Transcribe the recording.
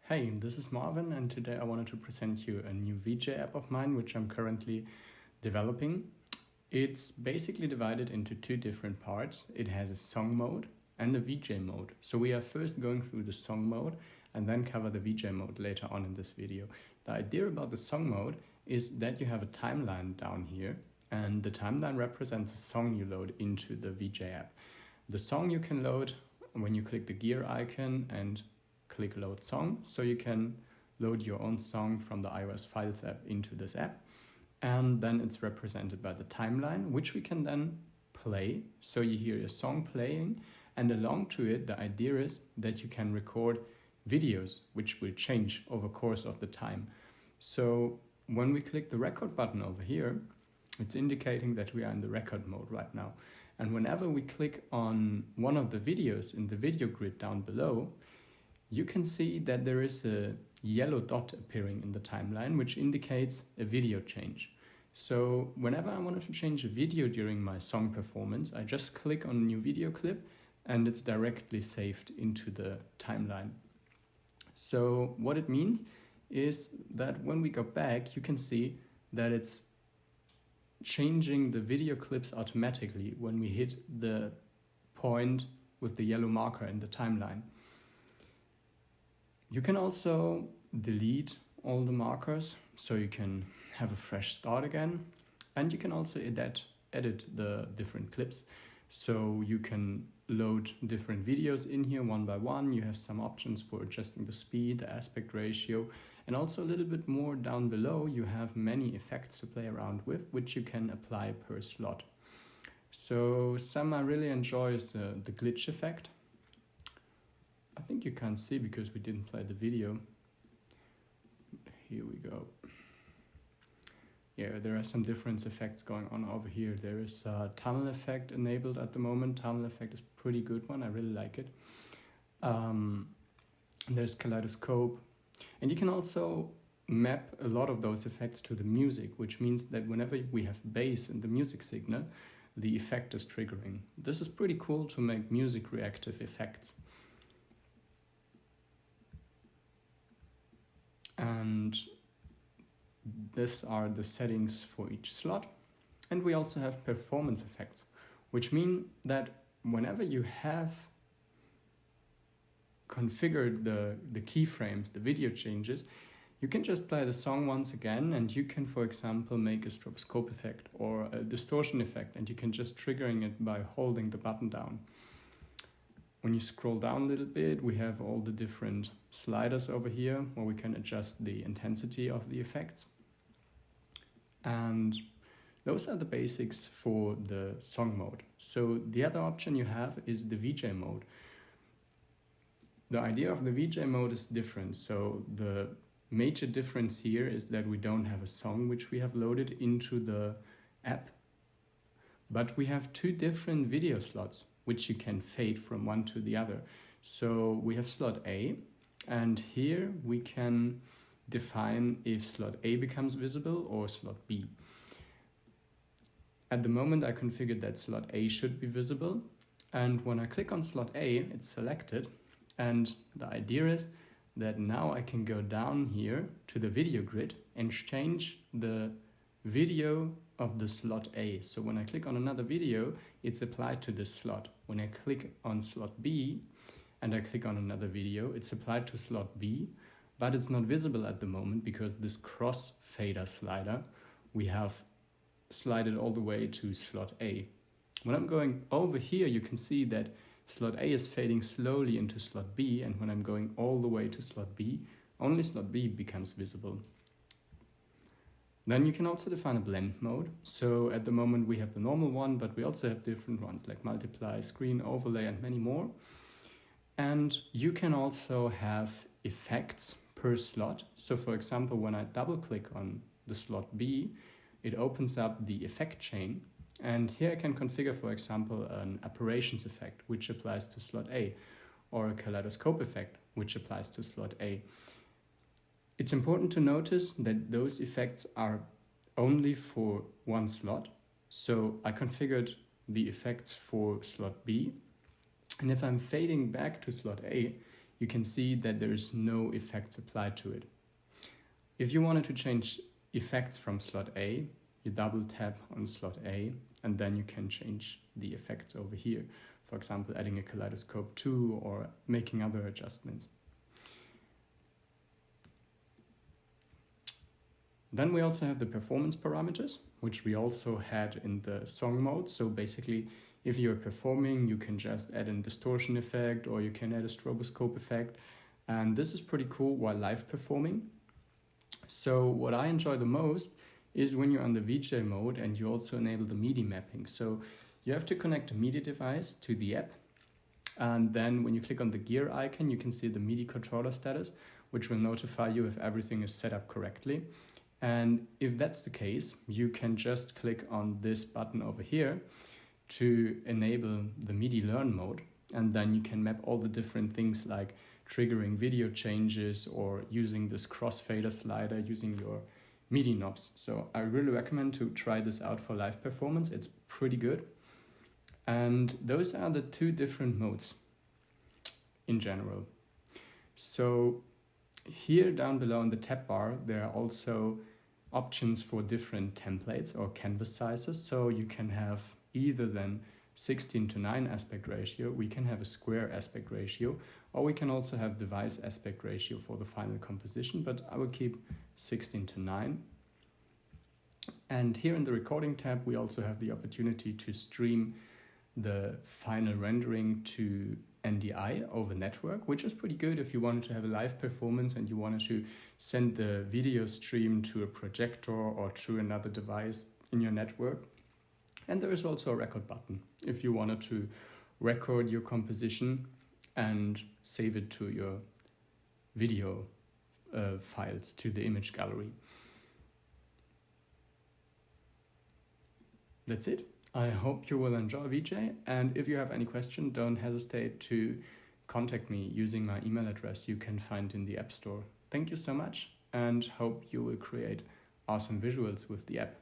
Hey, this is Marvin, and today I wanted to present you a new VJ app of mine, which I'm currently developing. It's basically divided into two different parts. It has a song mode and a VJ mode. So we are first going through the song mode and then cover the VJ mode later on in this video. The idea about the song mode is that you have a timeline down here, and the timeline represents a song you load into the VJ app. The song you can load when you click the gear icon and click load song, so you can load your own song from the iOS Files app into this app, and then it's represented by the timeline, which we can then play. So you hear a song playing, and along to it the idea is that you can record videos which will change over course of the time. So when we click the record button over here, it's indicating that we are in the record mode right now, and whenever we click on one of the videos in the video grid down below, you can see that there is a yellow dot appearing in the timeline, which indicates a video change. So whenever I wanted to change a video during my song performance, I just click on a new video clip and it's directly saved into the timeline. So what it means is that when we go back, you can see that it's changing the video clips automatically when we hit the point with the yellow marker in the timeline. You can also delete all the markers, so you can have a fresh start again, and you can also edit the different clips. So you can load different videos in here one by one. You have some options for adjusting the speed, the aspect ratio, and also a little bit more down below you have many effects to play around with, which you can apply per slot. So some I really enjoy is the glitch effect. I think you can't see because we didn't play the video. Here we go. Yeah, there are some different effects going on over here. There is a tunnel effect enabled at the moment. Tunnel effect is a pretty good one. I really like it. There's kaleidoscope. And you can also map a lot of those effects to the music, which means that whenever we have bass in the music signal, the effect is triggering. This is pretty cool to make music reactive effects. And these are the settings for each slot. And we also have performance effects, which mean that whenever you have configured the keyframes, the video changes, you can just play the song once again, and you can, for example, make a stroboscope effect or a distortion effect, and you can just triggering it by holding the button down. When you scroll down a little bit, we have all the different sliders over here where we can adjust the intensity of the effects. And those are the basics for the song mode. So the other option you have is the VJ mode. The idea of the VJ mode is different. So the major difference here is that we don't have a song which we have loaded into the app, but we have two different video slots which you can fade from one to the other. So we have slot A, and here we can define if slot A becomes visible or slot B. At the moment I configured that slot A should be visible, and when I click on slot A, it's selected, and the idea is that now I can go down here to the video grid and change the video of the slot A. So when I click on another video, it's applied to this slot. When I click on slot B and I click on another video, it's applied to slot B, but it's not visible at the moment because this cross fader slider we have slided all the way to slot A. When I'm going over here, you can see that slot A is fading slowly into slot B, and when I'm going all the way to slot B, only slot B becomes visible. Then you can also define a blend mode. So at the moment we have the normal one, but we also have different ones like multiply, screen, overlay, and many more. And you can also have effects per slot. So for example, when I double click on the slot B, it opens up the effect chain. And here I can configure, for example, an apparitions effect, which applies to slot A, or a kaleidoscope effect, which applies to slot A. It's important to notice that those effects are only for one slot. So I configured the effects for slot B, and if I'm fading back to slot A, you can see that there is no effects applied to it. If you wanted to change effects from slot A, you double tap on slot A, and then you can change the effects over here. For example, adding a kaleidoscope too, or making other adjustments. Then we also have the performance parameters, which we also had in the song mode. So basically, if you're performing, you can just add a distortion effect, or you can add a stroboscope effect. And this is pretty cool while live performing. So what I enjoy the most is when you're on the VJ mode and you also enable the MIDI mapping. So you have to connect a MIDI device to the app. And then when you click on the gear icon, you can see the MIDI controller status, which will notify you if everything is set up correctly. And if that's the case, you can just click on this button over here to enable the MIDI learn mode. And then you can map all the different things like triggering video changes or using this crossfader slider using your MIDI knobs. So I really recommend to try this out for live performance. It's pretty good. And those are the two different modes in general. So here down below in the tab bar, there are also options for different templates or canvas sizes. So you can have either then 16:9 aspect ratio, we can have a square aspect ratio, or we can also have device aspect ratio for the final composition, but I will keep 16:9. And here in the recording tab, we also have the opportunity to stream the final rendering to NDI over network, which is pretty good if you wanted to have a live performance and you wanted to send the video stream to a projector or to another device in your network. And there is also a record button if you wanted to record your composition and save it to your video files, to the image gallery. That's it. I hope you will enjoy VJ, and if you have any question, don't hesitate to contact me using my email address you can find in the App Store. Thank you so much, and hope you will create awesome visuals with the app.